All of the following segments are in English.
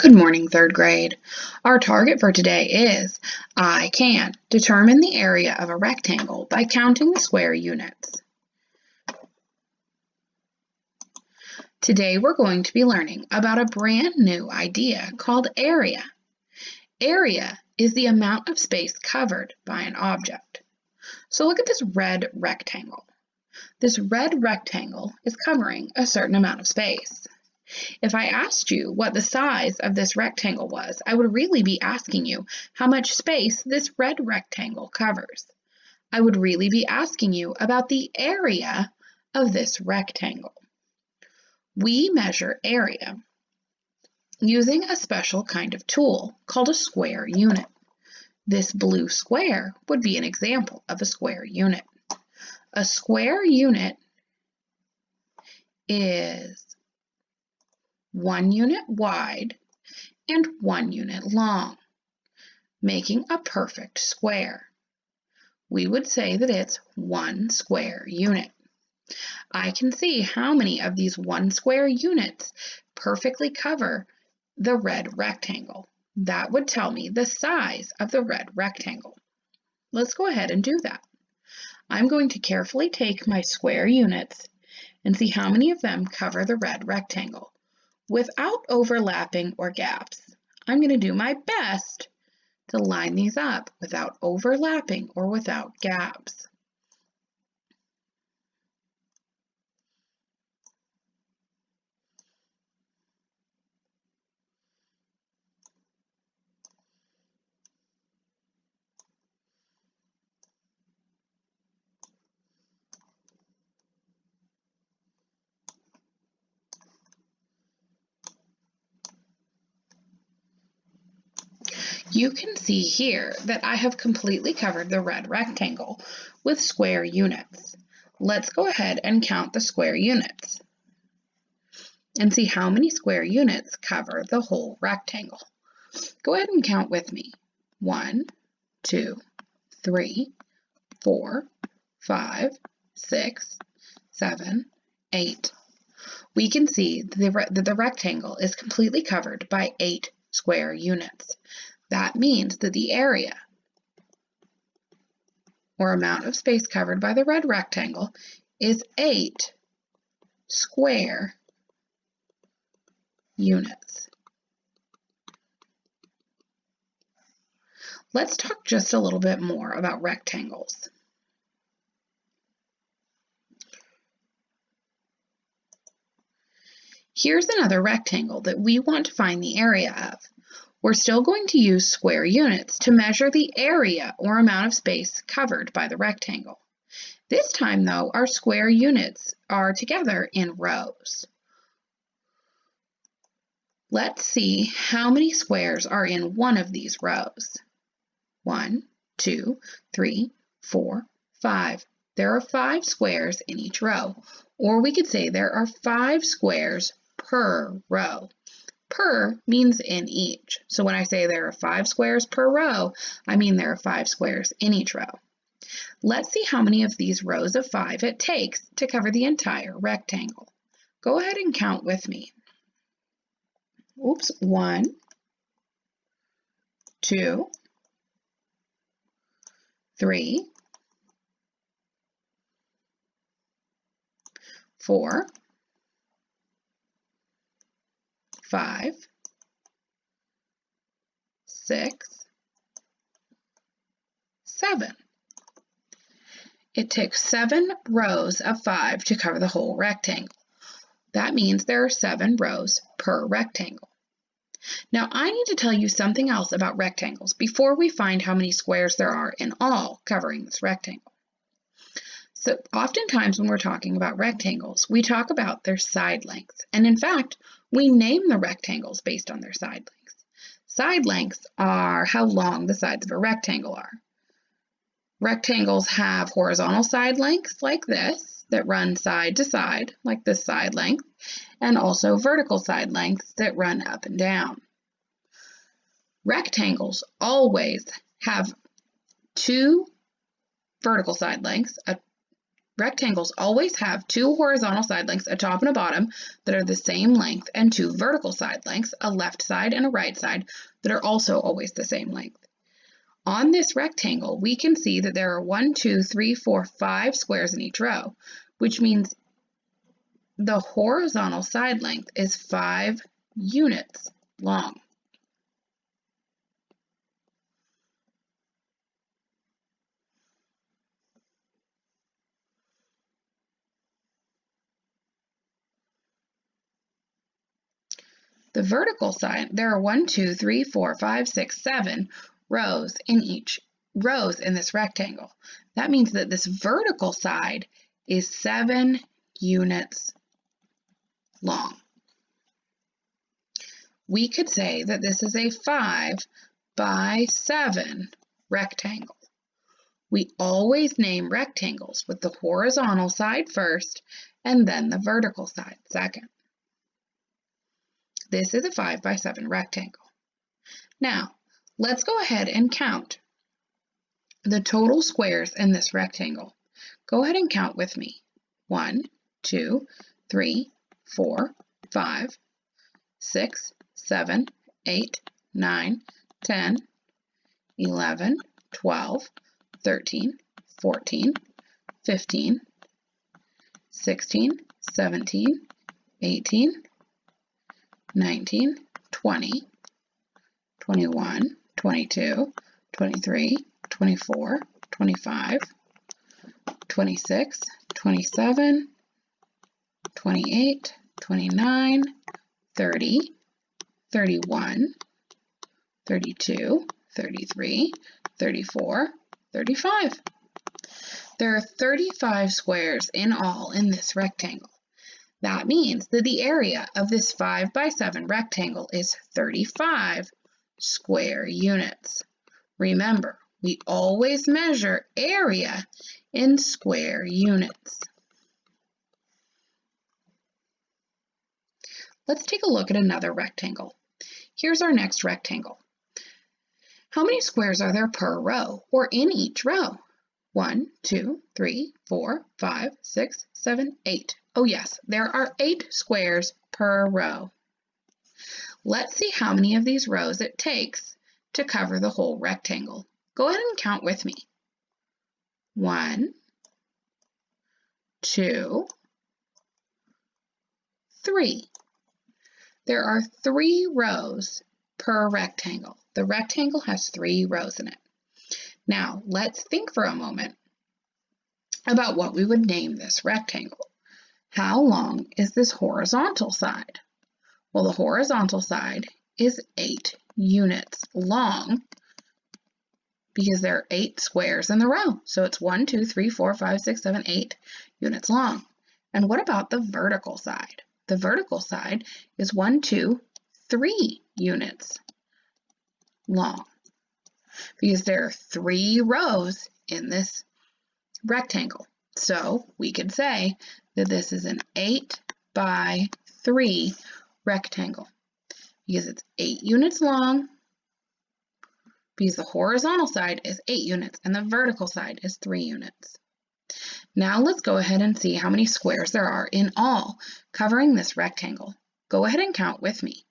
Good morning, third grade. Our target for today is I can determine the area of a rectangle by counting the square units. Today we're going to be learning about a brand new idea called area. Area is the amount of space covered by an object. So look at this red rectangle. This red rectangle is covering a certain amount of space. If I asked you what the size of this rectangle was, I would really be asking you how much space this red rectangle covers. I would really be asking you about the area of this rectangle. We measure area using a special kind of tool called a square unit. This blue square would be an example of a square unit. A square unit is 1 unit wide and 1 unit long, making a perfect square. We would say that it's 1 square unit. I can see how many of these 1 square units perfectly cover the red rectangle. That would tell me the size of the red rectangle. Let's go ahead and do that. I'm going to carefully take my square units and see how many of them cover the red rectangle. Without overlapping or gaps, I'm going to do my best to line these up without overlapping or without gaps. You can see here that I have completely covered the red rectangle with square units. Let's go ahead and count the square units and see how many square units cover the whole rectangle. Go ahead and count with me. 1, 2, 3, 4, 5, 6, 7, 8. We can see that the rectangle is completely covered by 8 square units. That means that the area, or amount of space covered by the red rectangle, is 8 square units. Let's talk just a little bit more about rectangles. Here's another rectangle that we want to find the area of. We're still going to use square units to measure the area or amount of space covered by the rectangle. This time, though, our square units are together in rows. Let's see how many squares are in one of these rows. 1, 2, 3, 4, 5. There are 5 squares in each row, or we could say there are 5 squares per row. Per means in each. So when I say there are 5 squares per row, I mean there are 5 squares in each row. Let's see how many of these rows of 5 it takes to cover the entire rectangle. Go ahead and count with me. 1, 2, 3, 4, 5, 6, 7. It takes 7 rows of 5 to cover the whole rectangle. That means there are 7 rows per rectangle. Now I need to tell you something else about rectangles before we find how many squares there are in all covering this rectangle. So oftentimes when we're talking about rectangles, we talk about their side lengths. And in fact, we name the rectangles based on their side lengths. Side lengths are how long the sides of a rectangle are. Rectangles have horizontal side lengths like this that run side to side, like this side length, and also vertical side lengths that run up and down. Rectangles always have 2 vertical side lengths, a rectangles always have two horizontal side lengths, a top and a bottom, that are the same length, and two vertical side lengths, a left side and a right side, that are also always the same length. On this rectangle, we can see that there are 1, 2, 3, 4, 5 squares in each row, which means the horizontal side length is 5 units long. The vertical side, there are 1, 2, 3, 4, 5, 6, 7 rows in this rectangle. That means that this vertical side is 7 units long. We could say that this is a 5 by 7 rectangle. We always name rectangles with the horizontal side first and then the vertical side second. This is a 5 by 7 rectangle. Now, let's go ahead and count the total squares in this rectangle. Go ahead and count with me. 1, 2, 3, 4, 5, 6, 7, 8, 9, 10, 11, 12, 13, 14, 15, 16, 17, 18, 19, 20, 21, 22, 23, 24, 25, 26, 27, 28, 29, 30, 31, 32, 33, 34, 35. There are 35 squares in all in this rectangle. That means that the area of this 5 by 7 rectangle is 35 square units. Remember, we always measure area in square units. Let's take a look at another rectangle. Here's our next rectangle. How many squares are there per row or in each row? 1, 2, 3, 4, 5, 6, 7, 8. Oh yes, there are 8 squares per row. Let's see how many of these rows it takes to cover the whole rectangle. Go ahead and count with me. 1, 2, 3. There are 3 rows per rectangle. The rectangle has 3 rows in it. Now, let's think for a moment about what we would name this rectangle. How long is this horizontal side? Well, the horizontal side is 8 units long because there are 8 squares in the row. So it's 1, 2, 3, 4, 5, 6, 7, 8 units long. And what about the vertical side? The vertical side is 1, 2, 3 units long because there are 3 rows in this rectangle. So we could say that this is an 8 by 3 rectangle because it's 8 units long, because the horizontal side is 8 units and the vertical side is 3 units. Now let's go ahead and see how many squares there are in all covering this rectangle. Go ahead and count with me.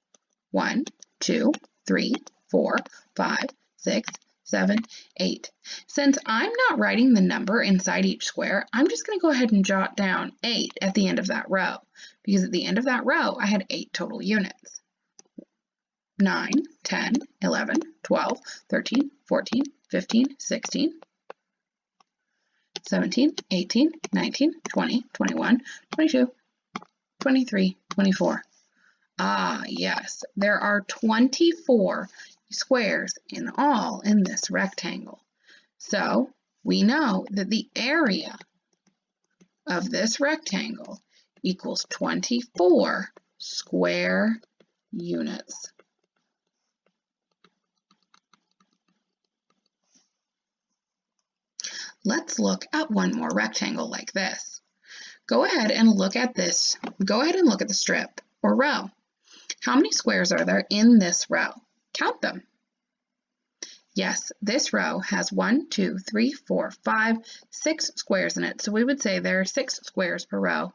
1, 2, 3, 4, 5, 6, 7, 8. Since I'm not writing the number inside each square, I'm just going to go ahead and jot down 8 at the end of that row, because at the end of that row, I had 8 total units. 9, 10, 11, 12, 13, 14, 15, 16, 17, 18, 19, 20, 21, 22, 23, 24. Ah, yes, there are 24 squares in all in this rectangle. So we know that the area of this rectangle equals 24 square units. Let's look at one more rectangle like this. Go ahead and look at this. Go ahead and look at the strip or row. How many squares are there in this row? Count them. Yes, this row has 1, 2, 3, 4, 5, 6 squares in it, so we would say there are 6 squares per row.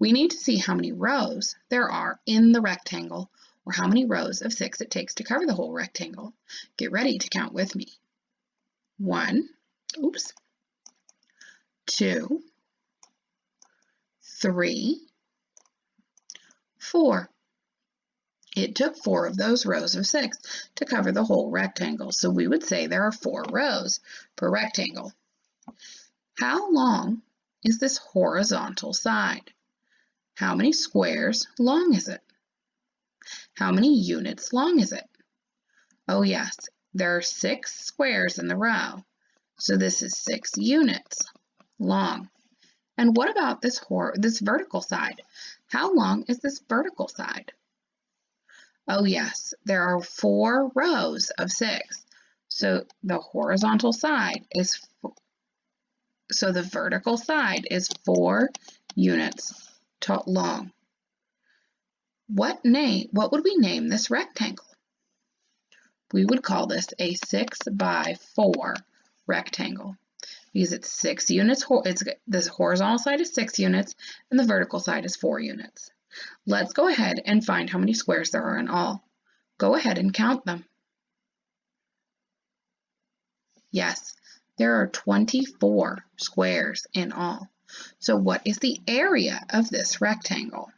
We need to see how many rows there are in the rectangle, or how many rows of 6 it takes to cover the whole rectangle. Get ready to count with me. 1, 2, 3, 4. It took 4 of those rows of 6 to cover the whole rectangle, so we would say there are 4 rows per rectangle. How long is this horizontal side? How many squares long is it? How many units long is it? Oh yes, there are 6 squares in the row, so this is 6 units long. And what about this vertical side? How long is this vertical side? Oh yes, there are 4 rows of 6. So the vertical side is 4 units long. What would we name this rectangle? We would call this a 6 by 4 rectangle because it's 6 units. This horizontal side is 6 units and the vertical side is 4 units. Let's go ahead and find how many squares there are in all. Go ahead and count them. Yes, there are 24 squares in all. So what is the area of this rectangle?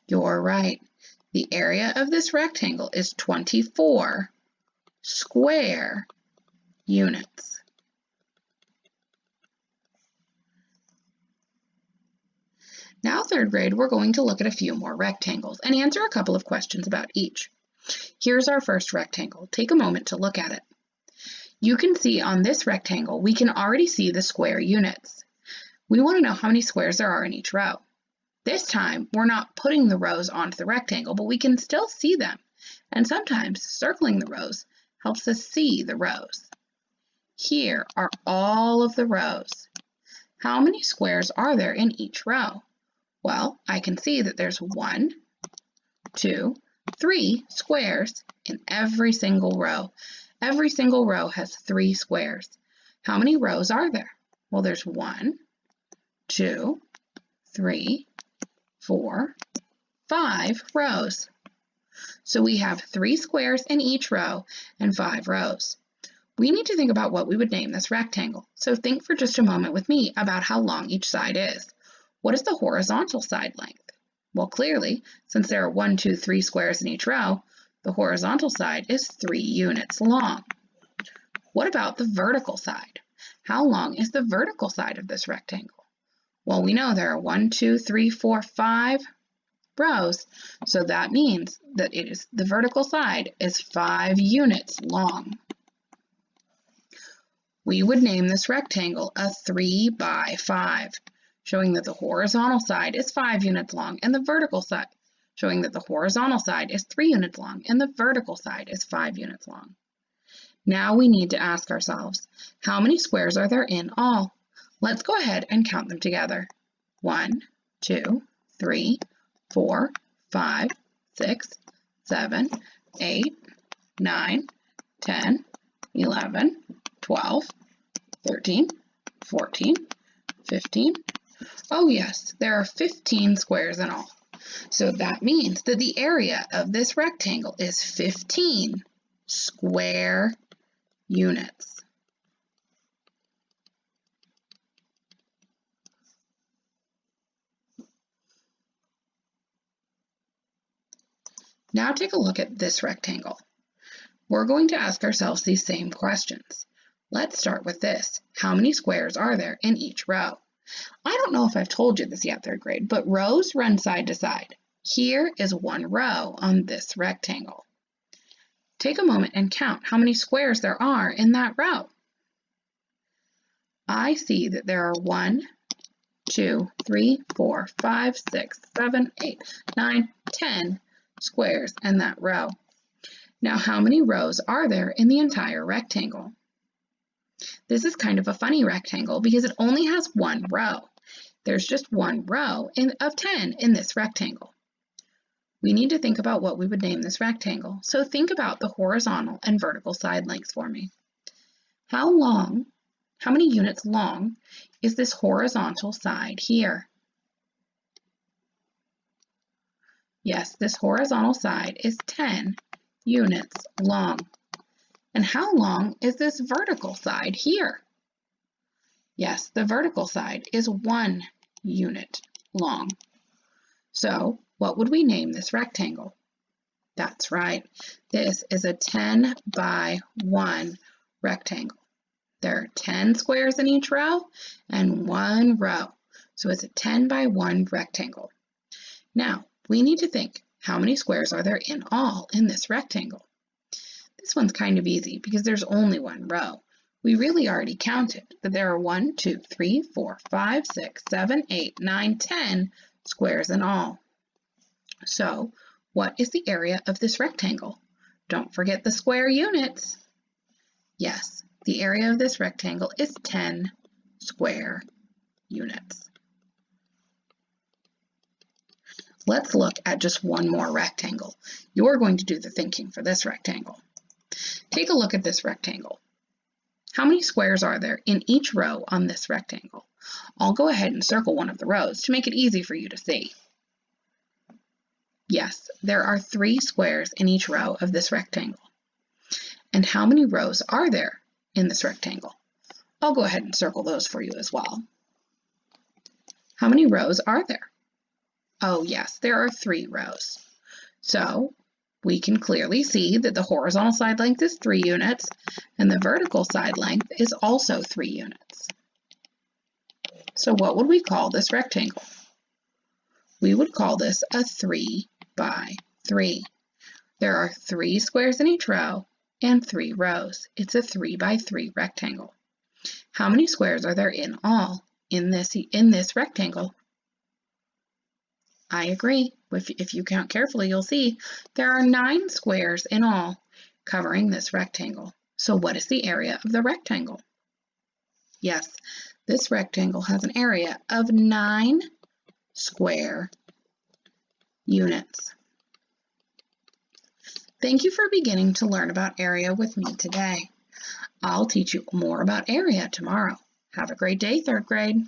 You're right. The area of this rectangle is 24 square units. Now, third grade, we're going to look at a few more rectangles and answer a couple of questions about each. Here's our first rectangle. Take a moment to look at it. You can see on this rectangle, we can already see the square units. We want to know how many squares there are in each row. This time, we're not putting the rows onto the rectangle, but we can still see them. And sometimes circling the rows helps us see the rows. Here are all of the rows. How many squares are there in each row? Well, I can see that there's 1, 2, 3 squares in every single row. Every single row has 3 squares. How many rows are there? Well, there's 1, 2, 3, 4, 5 rows. So we have 3 squares in each row and 5 rows. We need to think about what we would name this rectangle. So think for just a moment with me about how long each side is. What is the horizontal side length? Well, clearly, since there are 1, 2, 3 squares in each row, the horizontal side is 3 units long. What about the vertical side? How long is the vertical side of this rectangle? Well, we know there are 1, 2, 3, 4, 5 rows, so that means that the vertical side is 5 units long. We would name this rectangle a 3 by 5. Showing that the horizontal side is 5 units long and the vertical side, showing that the horizontal side is 3 units long and the vertical side is 5 units long. Now we need to ask ourselves, how many squares are there in all? Let's go ahead and count them together. 1, 2, 3, 4, 5, 6, 7, 8, 9, 10, 11, 12, 13, 14, 15, oh yes, there are 15 squares in all. So that means that the area of this rectangle is 15 square units. Now take a look at this rectangle. We're going to ask ourselves these same questions. Let's start with this. How many squares are there in each row? I don't know if I've told you this yet, third grade, but rows run side to side. Here is 1 row on this rectangle. Take a moment and count how many squares there are in that row. I see that there are 1, 2, 3, 4, 5, 6, 7, 8, 9, 10 squares in that row. Now, how many rows are there in the entire rectangle? This is kind of a funny rectangle because it only has 1 row. There's just 1 row of 10 in this rectangle. we need to think about what we would name this rectangle. So think about the horizontal and vertical side lengths for me. How many units long is this horizontal side here? Yes, this horizontal side is 10 units long. And how long is this vertical side here? Yes, the vertical side is 1 unit long. So what would we name this rectangle? That's right. This is a 10 by 1 rectangle. There are 10 squares in each row and 1 row. So it's a 10 by 1 rectangle. Now, we need to think, how many squares are there in all in this rectangle? This one's kind of easy because there's only 1 row. We really already counted that there are 1, 2, 3, 4, 5, 6, 7, 8, 9, 10 squares in all. So, what is the area of this rectangle? Don't forget the square units. Yes, the area of this rectangle is 10 square units. Let's look at just one more rectangle. You're going to do the thinking for this rectangle. Take a look at this rectangle. How many squares are there in each row on this rectangle? I'll go ahead and circle one of the rows to make it easy for you to see. Yes, there are 3 squares in each row of this rectangle. And how many rows are there in this rectangle? I'll go ahead and circle those for you as well. How many rows are there? Oh yes, there are 3 rows. So we can clearly see that the horizontal side length is 3 units and the vertical side length is also 3 units. So what would we call this rectangle? We would call this a 3 by 3. There are 3 squares in each row and 3 rows. It's a 3 by 3 rectangle. How many squares are there in all in this rectangle? I agree. If you count carefully, you'll see there are 9 squares in all covering this rectangle. So what is the area of the rectangle? Yes, this rectangle has an area of 9 square units. Thank you for beginning to learn about area with me today. I'll teach you more about area tomorrow. Have a great day, 3rd grade.